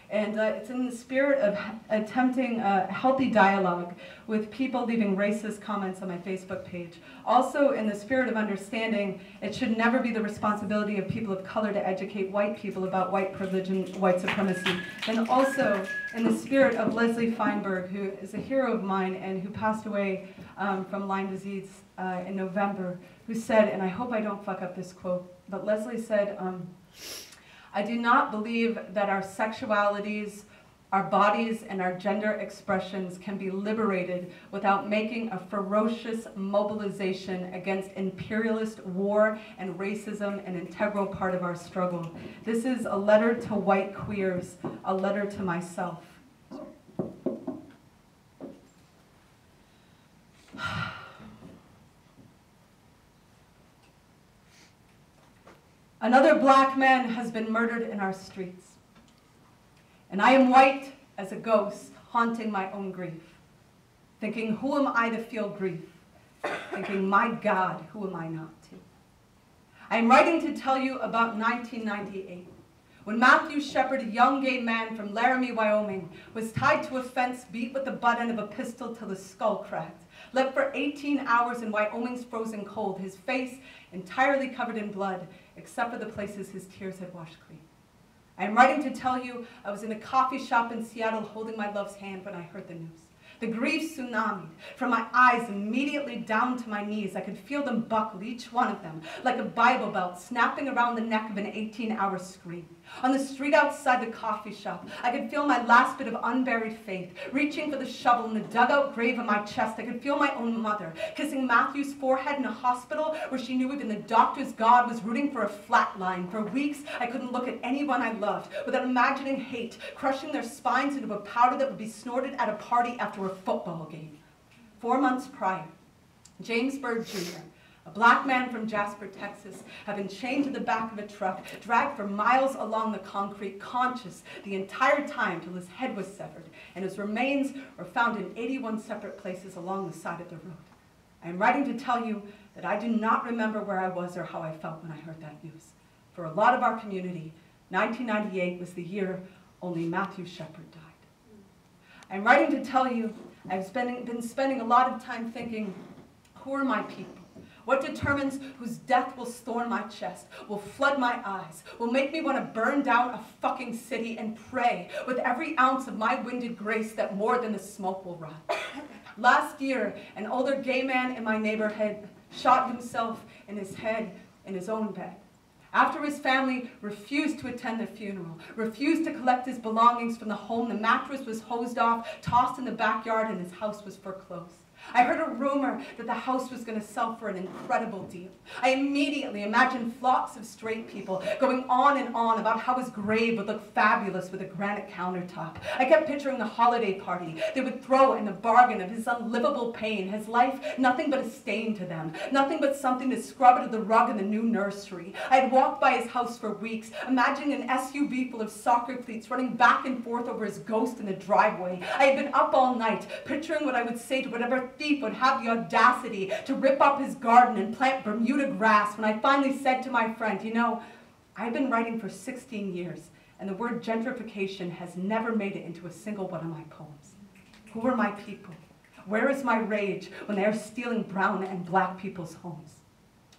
And it's in the spirit of attempting a healthy dialogue with people leaving racist comments on my Facebook page. Also, in the spirit of understanding, it should never be the responsibility of people of color to educate white people about white privilege and white supremacy. And also, in the spirit of Leslie Feinberg, who is a hero of mine and who passed away from Lyme disease in November, who said, and I hope I don't fuck up this quote, but Leslie said, I do not believe that our sexualities, our bodies, and our gender expressions can be liberated without making a ferocious mobilization against imperialist war and racism, an integral part of our struggle. This is a letter to white queers, a letter to myself. Another black man has been murdered in our streets, and I am white as a ghost haunting my own grief, thinking, who am I to feel grief? Thinking, my God, who am I not to? I am writing to tell you about 1998, when Matthew Shepard, a young gay man from Laramie, Wyoming, was tied to a fence, beat with the butt end of a pistol till his skull cracked, left for 18 hours in Wyoming's frozen cold, his face entirely covered in blood, except for the places his tears had washed clean. I am writing to tell you I was in a coffee shop in Seattle holding my love's hand when I heard the news. The grief tsunamied from my eyes immediately down to my knees. I could feel them buckle, each one of them, like a Bible belt snapping around the neck of an 18-hour scream. On the street outside the coffee shop, I could feel my last bit of unburied faith, reaching for the shovel in the dugout grave of my chest. I could feel my own mother kissing Matthew's forehead in a hospital where she knew even the doctor's God was rooting for a flat line. For weeks, I couldn't look at anyone I loved without imagining hate crushing their spines into a powder that would be snorted at a party after a football game. 4 months prior, James Byrd Jr., a black man from Jasper, Texas, had been chained to the back of a truck, dragged for miles along the concrete, conscious the entire time till his head was severed, and his remains were found in 81 separate places along the side of the road. I am writing to tell you that I do not remember where I was or how I felt when I heard that news. For a lot of our community, 1998 was the year only Matthew Shepard died. I am writing to tell you I've been spending a lot of time thinking, who are my people? What determines whose death will storm my chest, will flood my eyes, will make me want to burn down a fucking city and pray with every ounce of my winded grace that more than the smoke will rise. Last year, an older gay man in my neighborhood shot himself in his head in his own bed. After his family refused to attend the funeral, refused to collect his belongings from the home, the mattress was hosed off, tossed in the backyard, and his house was foreclosed. I heard a rumor that the house was going to sell for an incredible deal. I immediately imagined flocks of straight people going on and on about how his grave would look fabulous with a granite countertop. I kept picturing the holiday party they would throw in the bargain of his unlivable pain, his life nothing but a stain to them, nothing but something to scrub under the rug in the new nursery. I had walked by his house for weeks, imagining an SUV full of soccer cleats running back and forth over his ghost in the driveway. I had been up all night, picturing what I would say to whatever thief would have the audacity to rip up his garden and plant Bermuda grass when I finally said to my friend, you know, I've been writing for 16 years and the word gentrification has never made it into a single one of my poems. Who are my people? Where is my rage when they are stealing brown and black people's homes?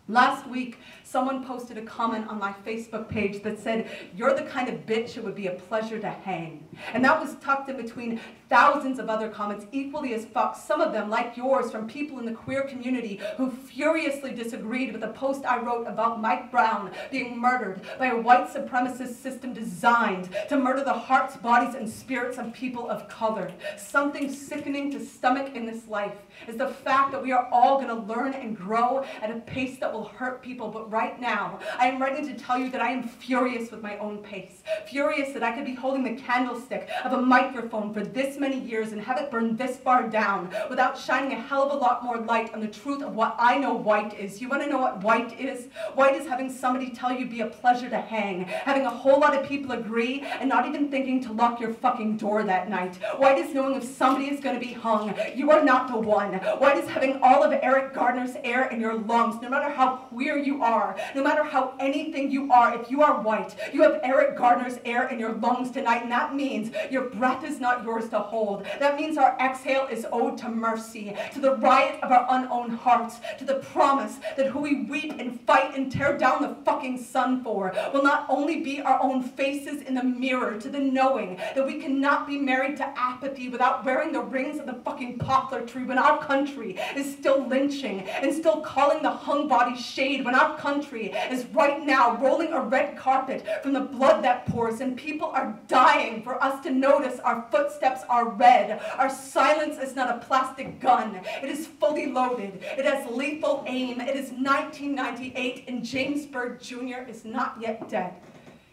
Last week, someone posted a comment on my Facebook page that said, you're the kind of bitch it would be a pleasure to hang. And that was tucked in between thousands of other comments equally as fucked, some of them, like yours, from people in the queer community who furiously disagreed with a post I wrote about Mike Brown being murdered by a white supremacist system designed to murder the hearts, bodies, and spirits of people of color. Something sickening to stomach in this life is the fact that we are all going to learn and grow at a pace that will hurt people. But right now, I am writing to tell you that I am furious with my own pace. Furious that I could be holding the candlestick of a microphone for this many years and have it burn this far down without shining a hell of a lot more light on the truth of what I know white is. You want to know what white is? White is having somebody tell you be a pleasure to hang, having a whole lot of people agree and not even thinking to lock your fucking door that night. White is knowing if somebody is going to be hung, you are not the one. White is having all of Eric Gardner's air in your lungs, no matter how how queer you are, no matter how anything you are, if you are white, you have Eric Gardner's air in your lungs tonight, and that means your breath is not yours to hold. That means our exhale is owed to mercy, to the riot of our unowned hearts, to the promise that who we weep and fight and tear down the fucking sun for will not only be our own faces in the mirror, to the knowing that we cannot be married to apathy without wearing the rings of the fucking poplar tree when our country is still lynching and still calling the hung body shade, when our country is right now rolling a red carpet from the blood that pours, and people are dying for us to notice our footsteps are red. Our silence is not a plastic gun. It is fully loaded. It has lethal aim. It is 1998, and James Byrd Jr. is not yet dead.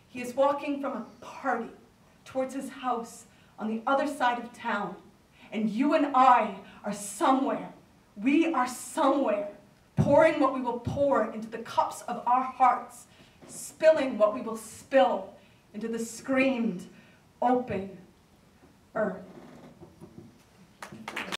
He is walking from a party towards his house on the other side of town, and you and I are somewhere. We are somewhere, pouring what we will pour into the cups of our hearts, spilling what we will spill into the screamed, open earth.